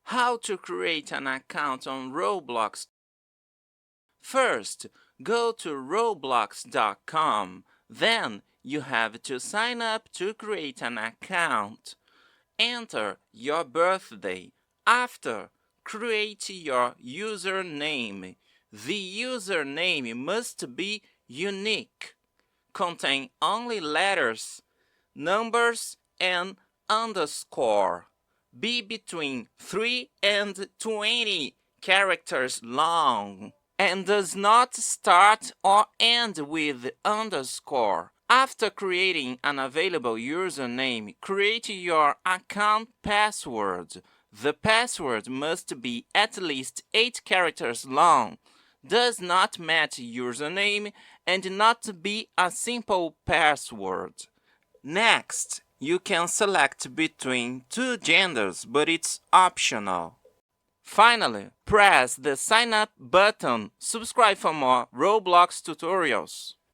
How to create an account on Roblox? First, go to roblox.com. Then you have to sign up to create an account. Enter your birthday. After, create your username. The username must be unique, contain only letters, numbers, and underscore. Be between 3 and 20 characters long, and does not start or end with underscore. After creating an available username, create your account password. The password must be at least 8 characters long, does not match username, and not be a simple password. Next, you can select between two genders, but it's optional. Finally, press the sign up button. Subscribe for more Roblox tutorials.